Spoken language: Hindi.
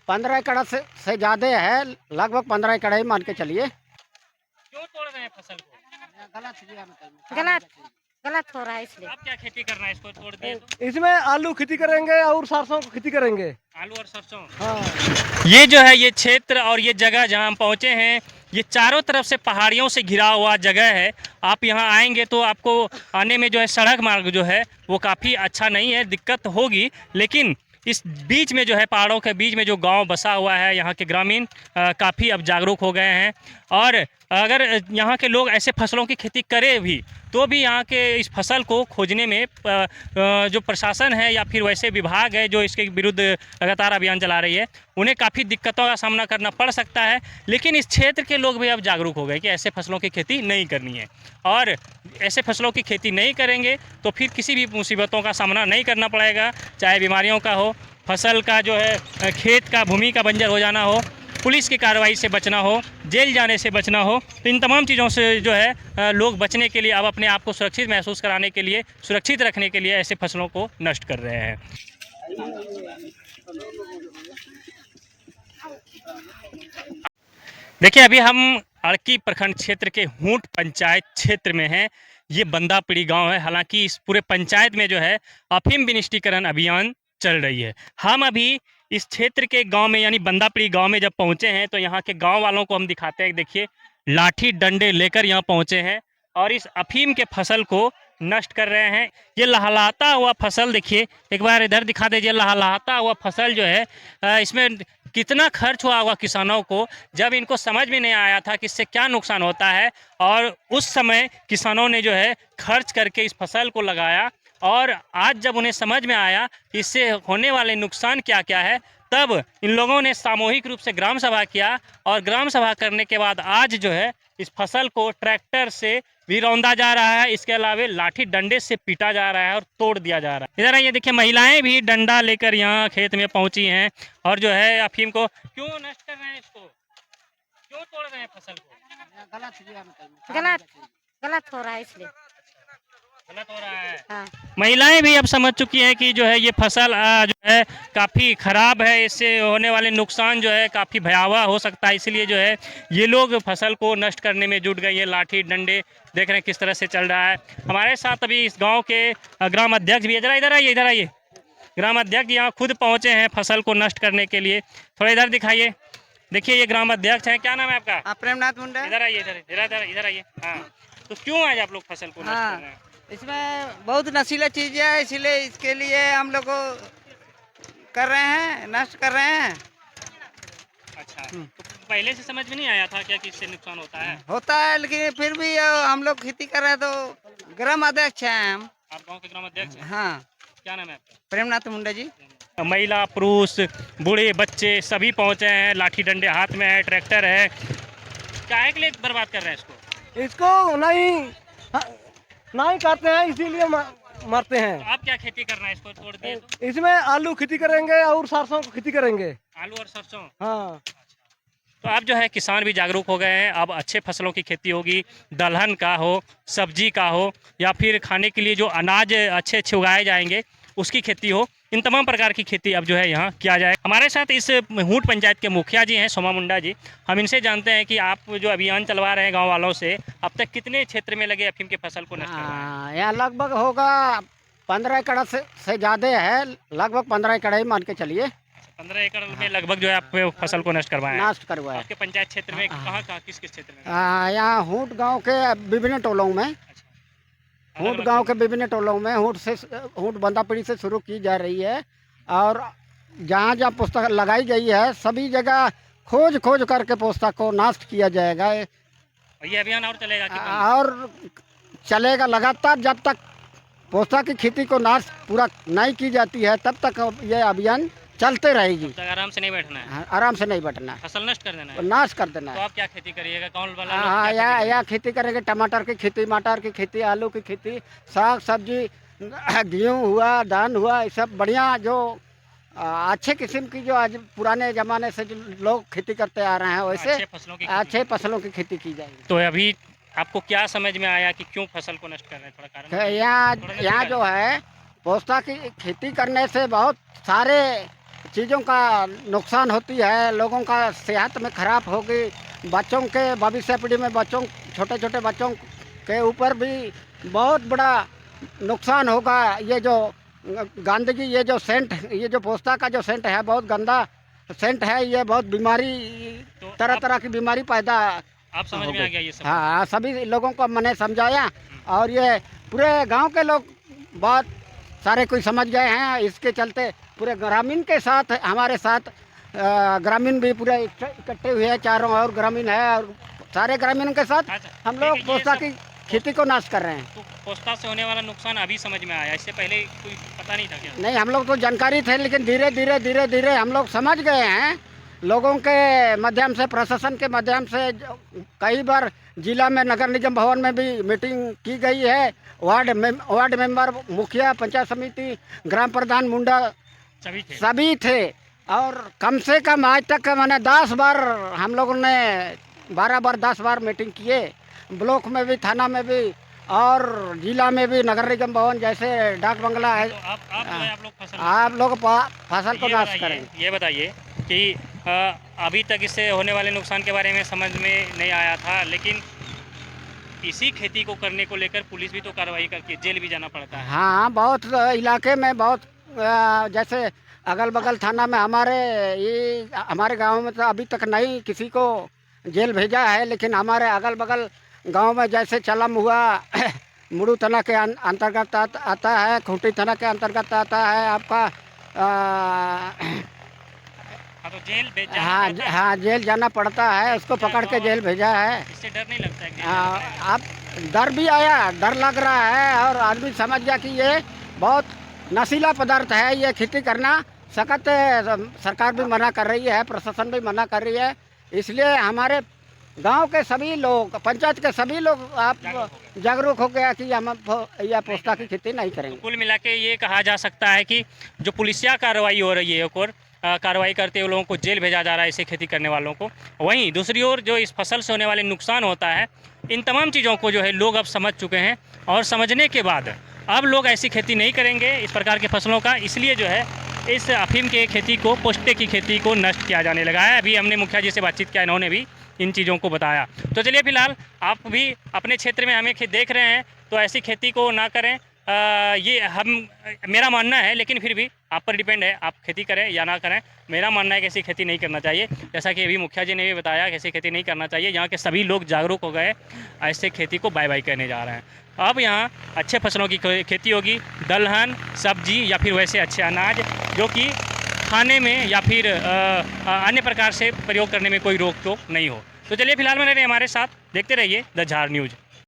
15 एकड़ से ज़्यादा है, लगभग 15 एकड़ ही मान के चलिए। क्यों तोड़ रहे हैं फसल को? गलत गलत हो रहा है इसलिए। आप क्या खेती करना है इसको तोड़ दिए तो? इसमें आलू खेती करेंगे और सरसों की खेती करेंगे। आलू और सरसों। हाँ। ये जो है ये क्षेत्र और ये जगह जहाँ हम पहुँचे हैं, ये चारों तरफ से पहाड़ियों से घिरा हुआ जगह है। आप यहाँ आएंगे तो आपको आने में जो है सड़क मार्ग जो है वो काफ़ी अच्छा नहीं है, दिक्कत होगी। लेकिन इस बीच में जो है पहाड़ों के बीच में जो गांव बसा हुआ है, यहाँ के ग्रामीण काफ़ी अब जागरूक हो गए हैं। और अगर यहाँ के लोग ऐसे फसलों की खेती करें भी तो भी यहाँ के इस फसल को खोजने में जो प्रशासन है या फिर वैसे विभाग है जो इसके विरुद्ध लगातार अभियान चला रही है, उन्हें काफ़ी दिक्कतों का सामना करना पड़ सकता है। लेकिन इस क्षेत्र के लोग भी अब जागरूक हो गए कि ऐसे फसलों की खेती नहीं करनी है, और ऐसे फसलों की खेती नहीं करेंगे तो फिर किसी भी मुसीबतों का सामना नहीं करना पड़ेगा, चाहे बीमारियों का हो, फसल का जो है खेत का भूमि का बंजर हो जाना हो, पुलिस की कार्रवाई से बचना हो, जेल जाने से बचना हो। तो इन तमाम चीज़ों से जो है लोग बचने के लिए अब अपने आप को सुरक्षित महसूस कराने के लिए, सुरक्षित रखने के लिए ऐसे फसलों को नष्ट कर रहे हैं। देखिए अभी हम अड़की प्रखंड क्षेत्र के हूट पंचायत क्षेत्र में हैं। ये बंदापड़ी गांव है। हालांकि इस पूरे पंचायत में जो है अफीम विनिष्टीकरण अभियान चल रही है। हम अभी इस क्षेत्र के गांव में यानी बंदापड़ी गांव में जब पहुंचे हैं तो यहाँ के गांव वालों को हम दिखाते हैं। देखिए लाठी डंडे लेकर यहाँ पहुंचे हैं और इस अफीम के फसल को नष्ट कर रहे हैं। ये लहलहाता हुआ फसल देखिए, एक बार इधर दिखा दीजिए। लहलहाता हुआ फसल जो है इसमें कितना खर्च हुआ होगा किसानों को, जब इनको समझ में नहीं आया था कि इससे क्या नुकसान होता है। और उस समय किसानों ने जो है खर्च करके इस फसल को लगाया, और आज जब उन्हें समझ में आया कि इससे होने वाले नुकसान क्या क्या है, तब इन लोगों ने सामूहिक रूप से ग्राम सभा किया। और ग्राम सभा करने के बाद आज जो है इस फसल को ट्रैक्टर से भी रौंदा जा रहा है, इसके अलावा लाठी डंडे से पीटा जा रहा है और तोड़ दिया जा रहा है। इधर ये देखिए महिलाएं भी डंडा लेकर यहाँ खेत में पहुंची हैं और जो है अफीम को क्यों नष्ट कर रहे हैं, इसको क्यों तोड़ रहे हैं फसल को? गलत गलत हो रहा है इसलिए। गलत हो रहा है। हाँ। महिलाएं भी अब समझ चुकी हैं कि जो है ये फसल जो है काफ़ी ख़राब है, इससे होने वाले नुकसान जो है काफ़ी भयावह हो सकता है। इसलिए जो है ये लोग फसल को नष्ट करने में जुट गई है। लाठी डंडे देख रहे हैं किस तरह से चल रहा है। हमारे साथ अभी इस गांव के ग्राम अध्यक्ष भी, जरा इधर आइए, इधर आइए। ग्राम अध्यक्ष यहाँ खुद पहुँचे हैं फसल को नष्ट करने के लिए। थोड़ा इधर दिखाइए। देखिए ये ग्राम अध्यक्ष हैं। क्या नाम है आपका? प्रेमनाथ मुंडा। इधर आइए, इधर आइए। हाँ, तो क्यों आज आप लोग फसल को नष्ट कर रहे हैं? इसमें बहुत नशीला चीज़ें है, इसलिए इसके लिए हम लोग को कर रहे हैं, नष्ट कर रहे हैं। अच्छा, तो पहले से समझ में नहीं आया था क्या कि इससे नुकसान होता है? होता है, लेकिन फिर भी हम लोग खेती कर रहे हैं तो ग्राम अध्यक्ष हैं हम। आप गांव के ग्राम अध्यक्ष हैं? हाँ। क्या नाम है आपका? प्रेमनाथ मुंडा जी। महिला पुरुष बूढ़े बच्चे सभी पहुंचे हैं, लाठी डंडे हाथ में है, ट्रैक्टर है। क्या के लिए बर्बाद कर रहे हैं इसको? इसको नहीं करते हैं, इसीलिए मरते हैं। तो आप क्या खेती करना है इसको तोड़ दिए तो? इसमें आलू खेती करेंगे और सरसों की खेती करेंगे। आलू और सरसों। हाँ। तो अब जो है किसान भी जागरूक हो गए हैं। अब अच्छे फसलों की खेती होगी, दलहन का हो, सब्जी का हो, या फिर खाने के लिए जो अनाज अच्छे अच्छे उगाए जाएंगे उसकी खेती हो। इन तमाम प्रकार की खेती अब जो है यहाँ किया जाए। हमारे साथ इस हूट पंचायत के मुखिया जी हैं, सोमा मुंडा जी। हम इनसे जानते हैं कि आप जो अभियान चलवा रहे हैं गांव वालों से, अब तक कितने क्षेत्र में लगे अफीम के फसल को नष्ट करवाएं? यहाँ लगभग होगा 15 एकड़ से ज़्यादा है, लगभग 15 एकड़ ही मान के चलिए। 15 एकड़ में लगभग जो है आप फसल को नष्ट करवाएं? नष्ट करवाए। आपके पंचायत क्षेत्र में कहाँ किस किस क्षेत्र में? यहाँ हूट गांव के विभिन्न टोलों में, हूट गांव के विभिन्न टोलों में हूट बंदापड़ी से शुरू की जा रही है। और जहाँ जहाँ पुस्तक लगाई गई है सभी जगह खोज करके पुस्तक को नष्ट किया जाएगा। ये अभियान और चलेगा कि बंद? और चलेगा लगातार, जब तक पुस्तक की खेती को नष्ट पूरा नहीं की जाती है तब तक ये अभियान चलते रहेगी। तो आराम से नहीं बैठना है? आराम से नहीं बैठना है, फसल नष्ट कर देना है? नाश कर देना तो है। आप क्या खेती करिएगा? कौन वाला लोग हाँ, क्या खेती या खेती करेंगे, टमाटर की खेती, मटर की खेती, आलू की खेती, साग सब्जी, गेहूँ हुआ, धान हुआ, ये सब बढ़िया जो अच्छे किस्म की जो आज पुराने ज़माने से जो लोग खेती करते आ रहे हैं वैसे अच्छे फसलों की खेती की जाएगी। तो अभी आपको क्या समझ में आया कि क्यों फसल को नष्ट कर रहे हैं? थोड़ा कारण यहाँ जो है पोस्ता की खेती करने से बहुत सारे चीज़ों का नुकसान होती है, लोगों का सेहत में खराब होगी, बच्चों के भविष्य पीढ़ी में बच्चों छोटे छोटे बच्चों के ऊपर भी बहुत बड़ा नुकसान होगा। ये जो गंदगी, ये जो सेंट, ये जो पोस्ता का जो सेंट है बहुत गंदा सेंट है, ये बहुत बीमारी, तो तरह आप- तरह की बीमारी पैदा आप समझ हो में आ गई। गया ये सब? हाँ, सभी लोगों को मैंने समझाया और ये पूरे गांव के लोग बहुत सारे कोई समझ गए हैं। इसके चलते पूरे ग्रामीण के साथ, हमारे साथ ग्रामीण भी पूरे इकट्ठे हुए हैं, चारों और ग्रामीण है और सारे ग्रामीणों के साथ अच्छा, हम लोग देखिए, ये पोस्ता सब- की खेती को नाश कर रहे हैं। तो पोस्ता से होने वाला नुकसान अभी समझ में आया, इससे पहले कोई पता नहीं था क्या? नहीं, हम लोग तो जानकारी थे, लेकिन धीरे धीरे हम लोग समझ गए हैं। लोगों के माध्यम से, प्रशासन के माध्यम से कई बार जिला में नगर निगम भवन में भी मीटिंग की गई है। वार्ड मेंबर, मुखिया, पंचायत समिति, ग्राम प्रधान, मुंडा सभी थे। सभी थे और कम से कम आज तक मैंने 10 बार, हम लोगों ने 12 बार 10 बार मीटिंग किए, ब्लॉक में भी, थाना में भी और जिला में भी, नगर निगम भवन जैसे डाक बंगला है। तो आप जो है आप लोग फसल आप लोग फसल को ये नाश बताइए- करेंगे। ये बताइए कि अभी तक इससे होने वाले नुकसान के बारे में समझ में नहीं आया था, लेकिन इसी खेती को करने को लेकर पुलिस भी तो कार्रवाई करके जेल भी जाना पड़ता है। हाँ, बहुत इलाके में बहुत जैसे अगल बगल थाना में हमारे गांव में तो अभी तक नहीं किसी को जेल भेजा है, लेकिन हमारे अगल बगल गांव में जैसे चलम हुआ मुड़ू थाना के अंतर्गत आता है, खूंटी थाना के अंतर्गत आता है आपका हाँ, तो जेल भेज जाना हाँ पड़ता है। हाँ, जेल जाना पड़ता है, उसको पकड़ के जेल भेजा है। इससे डर नहीं लगता है कि जेल जाना पड़ेगा? अब डर भी आया, डर लग रहा है और आदमी समझ गया कि ये बहुत नशीला पदार्थ है, ये खेती करना सख्त सरकार भी मना कर रही है, प्रशासन भी मना कर रही है। इसलिए हमारे गांव के सभी लोग, पंचायत के सभी लोग आप जागरूक हो गया कि हम यह पोस्ता की खेती नहीं करेंगे। कुल मिला के ये कहा जा सकता है कि जो पुलिसिया कार्रवाई हो रही है, एक और कार्रवाई करते हुए लोगों को जेल भेजा जा रहा है इसे खेती करने वालों को, वहीं दूसरी ओर जो इस फसल से होने वाले नुकसान होता है, इन तमाम चीज़ों को जो है लोग अब समझ चुके हैं और समझने के बाद अब लोग ऐसी खेती नहीं करेंगे इस प्रकार के फसलों का। इसलिए जो है इस अफीम के खेती को, पोस्ते की खेती को नष्ट किया जाने लगा है। अभी हमने मुखिया जी से बातचीत किया, इन्होंने भी इन चीज़ों को बताया। तो चलिए फिलहाल आप भी अपने क्षेत्र में हमें देख रहे हैं तो ऐसी खेती को ना करें, ये मेरा मानना है, लेकिन फिर भी आप पर डिपेंड है, आप खेती करें या ना करें। मेरा मानना है कि ऐसी खेती नहीं करना चाहिए, जैसा कि अभी मुखिया जी ने भी बताया कि ऐसी खेती नहीं करना चाहिए। यहाँ के सभी लोग जागरूक हो गए, ऐसे खेती को बाय बाय करने जा रहे हैं। अब यहाँ अच्छे फसलों की खेती होगी, दलहन, सब्जी या फिर वैसे अच्छे अनाज जो कि खाने में या फिर अन्य प्रकार से प्रयोग करने में कोई रोक टोक नहीं हो। तो चलिए फिलहाल में रहिए हमारे साथ, देखते रहिए द झार न्यूज़।